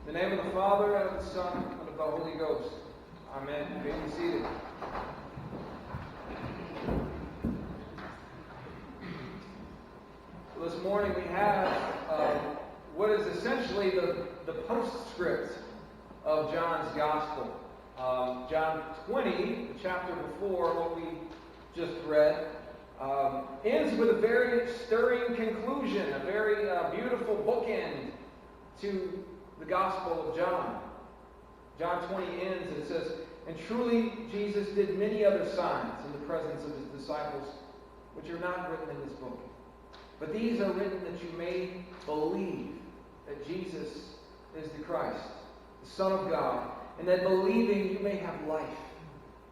In the name of the Father, and of the Son, and of the Holy Ghost. Amen. You may be seated. So this morning we have what is essentially the postscript of John's Gospel. John 20, the chapter before what we just read, ends with a very stirring conclusion, a very beautiful bookend to the Gospel of John. John 20 ends and it says, "And truly Jesus did many other signs in the presence of his disciples, which are not written in this book. But these are written that you may believe that Jesus is the Christ, the Son of God, and that believing you may have life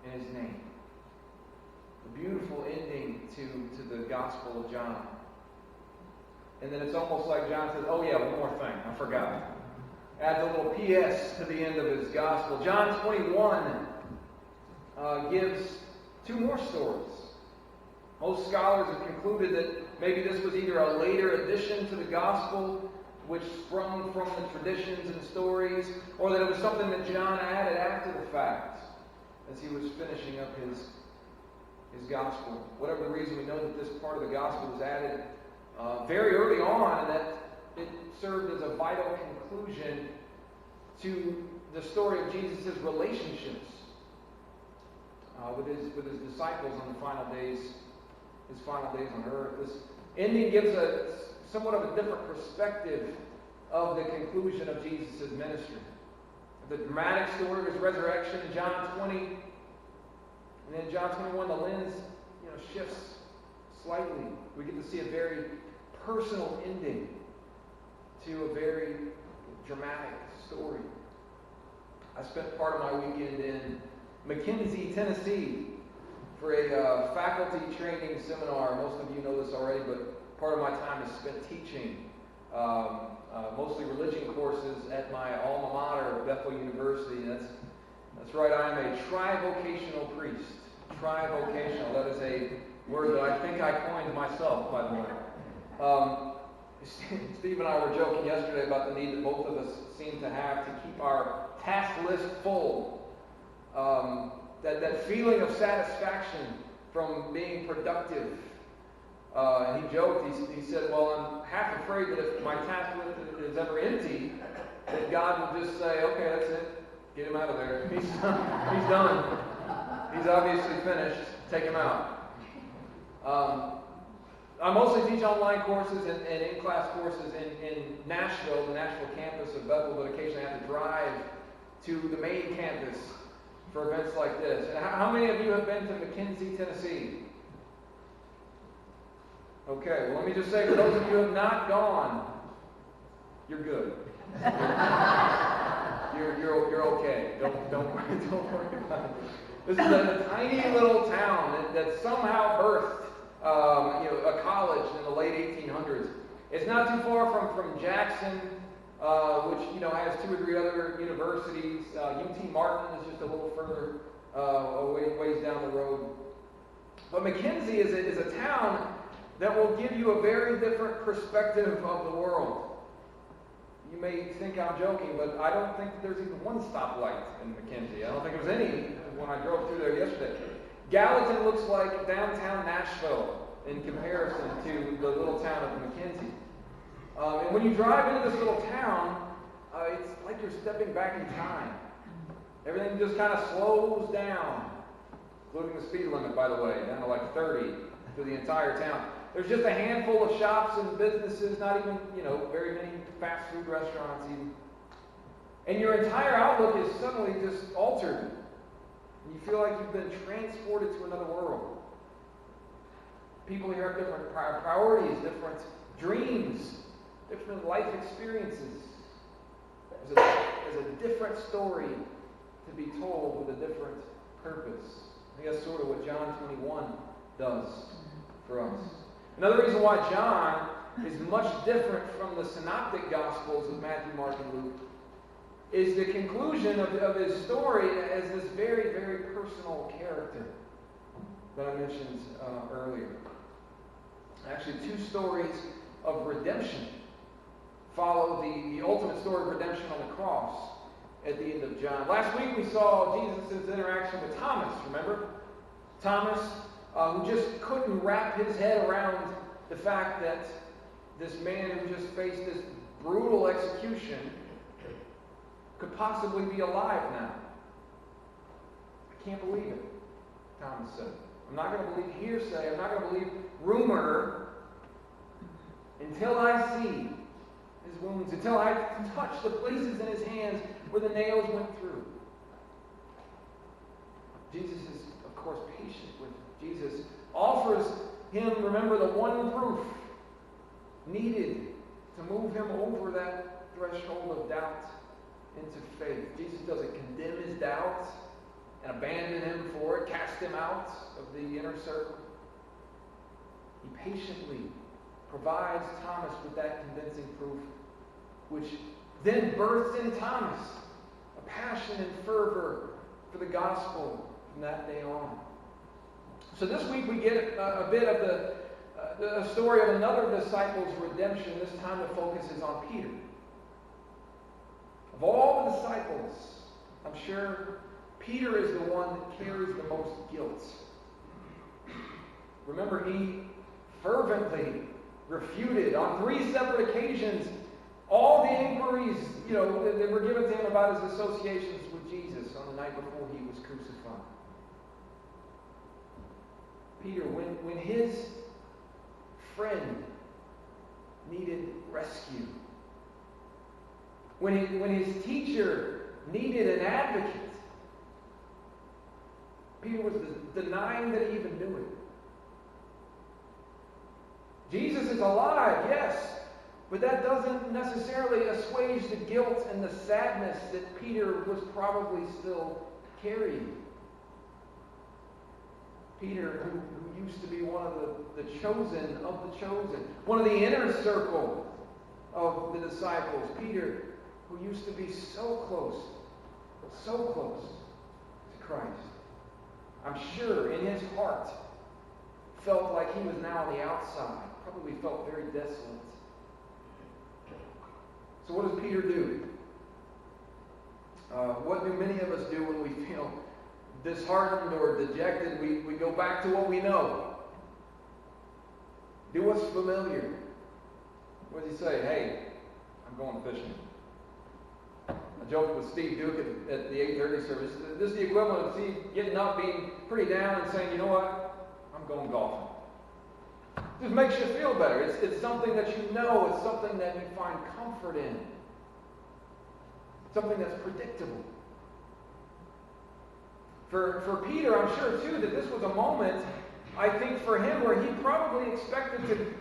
in his name." A beautiful ending to the Gospel of John. And then it's almost like John says, oh yeah, one more thing, I forgot. Adds a little PS to the end of his Gospel. John 21 gives two more stories. Most scholars have concluded that maybe this was either a later addition to the Gospel, which sprung from the traditions and stories, or that it was something that John added after the fact as he was finishing up his Gospel. Whatever the reason, we know that this part of the Gospel was added very early on, and that it served as a vital conclusion to the story of Jesus' relationships with his disciples on the final days, his final days on earth. This ending gives a somewhat of a different perspective of the conclusion of Jesus' ministry. The dramatic story of his resurrection in John 20, and then John 21, the lens shifts slightly. We get to see a very personal ending to a very dramatic story. I spent part of my weekend in McKenzie, Tennessee for a faculty training seminar. Most of you know this already, but part of my time is spent teaching mostly religion courses at my alma mater, Bethel University. That's right, I am a trivocational priest. Trivocational, that is a word that I think I coined myself, by the way. Steve and I were joking yesterday about the need that both of us seem to have to keep our task list full. That feeling of satisfaction from being productive. And he joked, he said, well, I'm half afraid that if my task list is ever empty, that God will just say, okay, that's it. Get him out of there. He's done. He's obviously finished. Take him out. I mostly teach online courses and in-class courses in Nashville, the Nashville campus of Bethel, but occasionally I have to drive to the main campus for events like this. And how many of you have been to McKenzie, Tennessee? Okay, well let me just say, for those of you who have not gone, you're good. You're okay. Don't worry about it. This is a tiny little town that somehow birthed a college in the late 1800s. It's not too far from Jackson, which has 2 or 3 other universities. UT Martin is just a little further ways down the road. But McKenzie is a town that will give you a very different perspective of the world. You may think I'm joking, but I don't think that there's even one stoplight in McKenzie. I don't think there was any when I drove through there yesterday. Gallatin looks like downtown Nashville in comparison to the little town of McKenzie. And when you drive into this little town, it's like you're stepping back in time. Everything just kind of slows down, including the speed limit, by the way, down to like 30 through the entire town. There's just a handful of shops and businesses, not even, very many fast food restaurants even. And your entire outlook is suddenly just altered. And you feel like you've been transported to another world. People here have different priorities, different dreams, different life experiences. There's a different story to be told with a different purpose. I think that's sort of what John 21 does for us. Another reason why John is much different from the synoptic Gospels of Matthew, Mark, and Luke is the conclusion of his story as this very, very personal character that I mentioned earlier. Actually, 2 stories of redemption follow the ultimate story of redemption on the cross at the end of John. Last week we saw Jesus' interaction with Thomas, remember? Thomas, who just couldn't wrap his head around the fact that this man who just faced this brutal execution could possibly be alive now. I can't believe it, Thomas said. I'm not going to believe hearsay. I'm not going to believe rumor until I see his wounds, until I touch the places in his hands where the nails went through. Jesus is, of course, patient with him. Jesus offers him, remember, the one proof needed to move him over that threshold of doubt into faith. Jesus doesn't condemn his doubts and abandon him for it, cast him out of the inner circle. He patiently provides Thomas with that convincing proof, which then births in Thomas a passion and fervor for the gospel from that day on. So this week we get a bit of the story of another disciple's redemption. This time the focus is on Peter. Of all the disciples, I'm sure Peter is the one that carries the most guilt. Remember, he fervently refuted on 3 separate occasions all the inquiries, that were given to him about his associations with Jesus on the night before he was crucified. Peter, when his friend needed rescue, when his teacher needed an advocate, Peter was denying that he even knew it. Jesus is alive, yes, but that doesn't necessarily assuage the guilt and the sadness that Peter was probably still carrying. Peter, who used to be one of the chosen of the chosen, one of the inner circle of the disciples. Peter, who used to be so close to Christ. I'm sure in his heart felt like he was now on the outside. Probably felt very desolate. So what does Peter do? What do many of us do when we feel disheartened or dejected? We go back to what we know. Do what's familiar. What does he say? Hey, I'm going fishing. I joked with Steve Duke at the 8:30 service. This is the equivalent of Steve getting up, being pretty down, and saying, you know what? I'm going golfing. It just makes you feel better. It's something that you know. It's something that you find comfort in. Something that's predictable. For Peter, I'm sure too that this was a moment, I think for him, where he probably expected to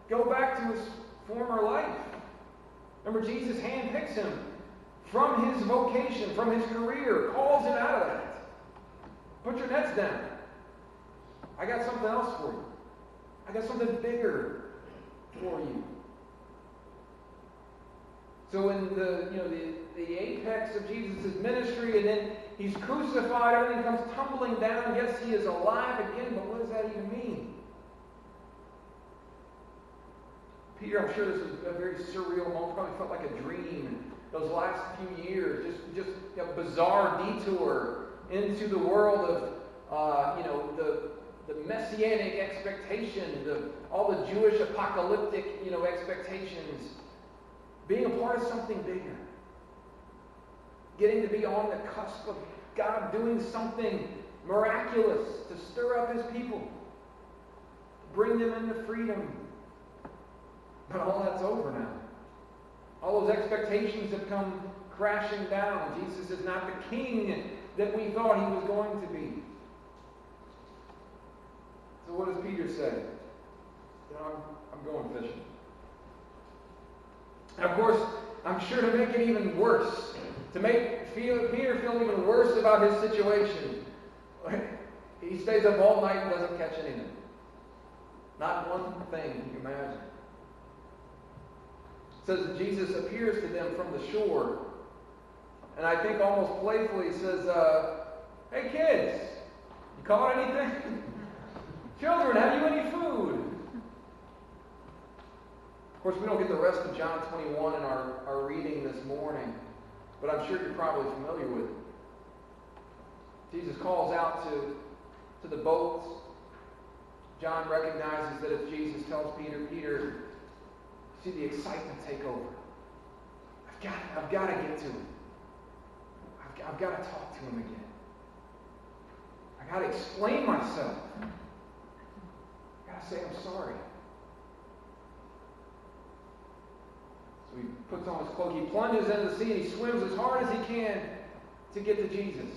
go back to his former life. Remember, Jesus handpicks him from his vocation, from his career, calls him out of that. Put your nets down. I got something else for you. I got something bigger for you. So in the apex of Jesus' ministry, and then he's crucified, everything comes tumbling down. Yes, he is alive again, but what does that even mean? Peter, I'm sure this was a very surreal moment. Probably felt like a dream. Those last few years, just a bizarre detour into the world of, the messianic expectation, all the Jewish apocalyptic, expectations. Being a part of something bigger. Getting to be on the cusp of God doing something miraculous to stir up his people. Bring them into freedom. But all that's over now. All those expectations have come crashing down. Jesus is not the king that we thought he was going to be. So what does Peter say? I'm going fishing. And of course, I'm sure to make it even worse, to make Peter feel even worse about his situation, he stays up all night and doesn't catch anything. Not one thing, you imagine. It says that Jesus appears to them from the shore, and I think almost playfully says, hey kids, you caught anything? Children, have you any food? Of course, we don't get the rest of John 21 in our reading this morning, but I'm sure you're probably familiar with it. Jesus calls out to the boats. John recognizes that if Jesus tells Peter, Peter, see the excitement take over. I've got to get to him. I've got to talk to him again. I've got to explain myself. I've got to say I'm sorry. So he puts on his cloak, he plunges into the sea, and he swims as hard as he can to get to Jesus.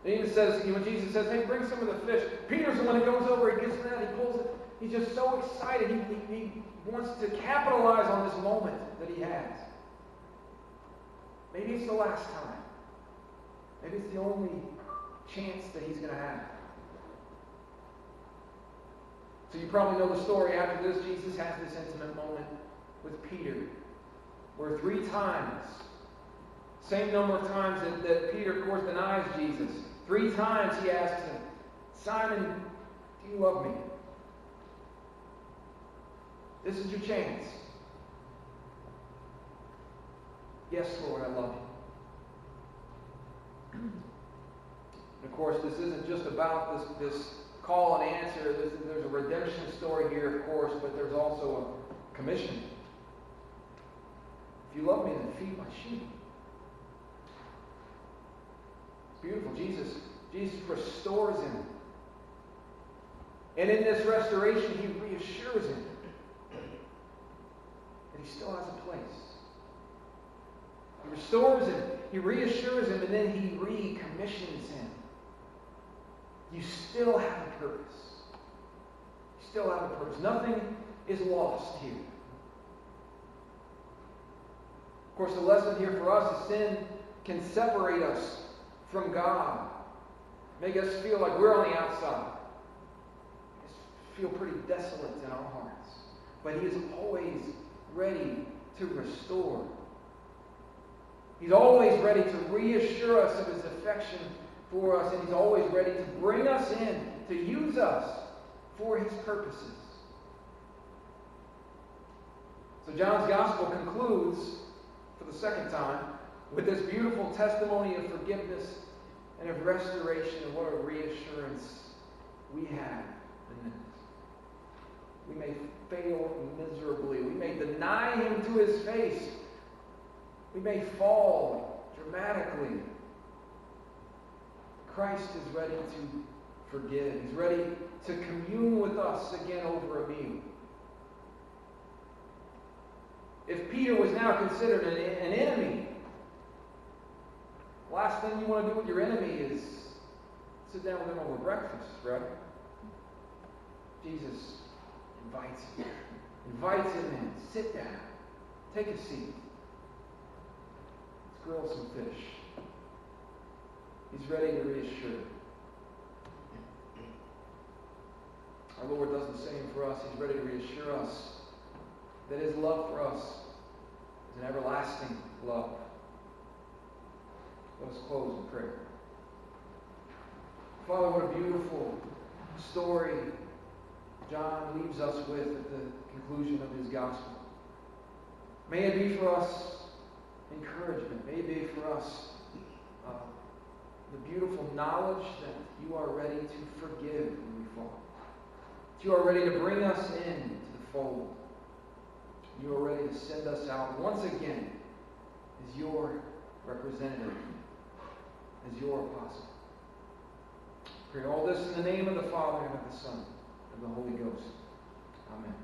And even says, when Jesus says, hey, bring some of the fish, Peter's the one that goes over, he gets the net, he pulls it. He's just so excited. He wants to capitalize on this moment that he has. Maybe it's the last time. Maybe it's the only chance that he's going to have. So you probably know the story. After this, Jesus has this intimate moment with Peter, where 3 times, same number of times that Peter, of course, denies Jesus, 3 times he asks him, Simon, do you love me? This is your chance. Yes, Lord, I love you. And of course, this isn't just about this call and answer. There's a redemption story here, of course, but there's also a commission. If you love me, then feed my sheep. It's beautiful. Jesus restores him. And in this restoration, he reassures him that he still has a place. He restores him, he reassures him, and then he recommissions him. You still have a purpose. You still have a purpose. Nothing is lost here. Of course, the lesson here for us is sin can separate us from God, make us feel like we're on the outside, just feel pretty desolate in our hearts. But he is always ready to restore. He's always ready to reassure us of his affection for us, and he's always ready to bring us in, to use us for his purposes. So John's Gospel concludes, for the second time, with this beautiful testimony of forgiveness and of restoration, and what a reassurance we have in this. We may fail miserably. We may deny him to his face. We may fall dramatically. Christ is ready to forgive. He's ready to commune with us again over a meal. If Peter was now considered an enemy, the last thing you want to do with your enemy is sit down with him over breakfast, right? Jesus invites him in. Sit down. Take a seat. Let's grill some fish. He's ready to reassure. Our Lord does the same for us. He's ready to reassure us that his love for us is an everlasting love. Let us close in prayer. Father, what a beautiful story John leaves us with at the conclusion of his gospel. May it be for us encouragement. May it be for us the beautiful knowledge that you are ready to forgive when we fall. That you are ready to bring us into the fold. You are ready to send us out once again as your representative, as your apostle. Pray all this in the name of the Father, and of the Son, and of the Holy Ghost. Amen.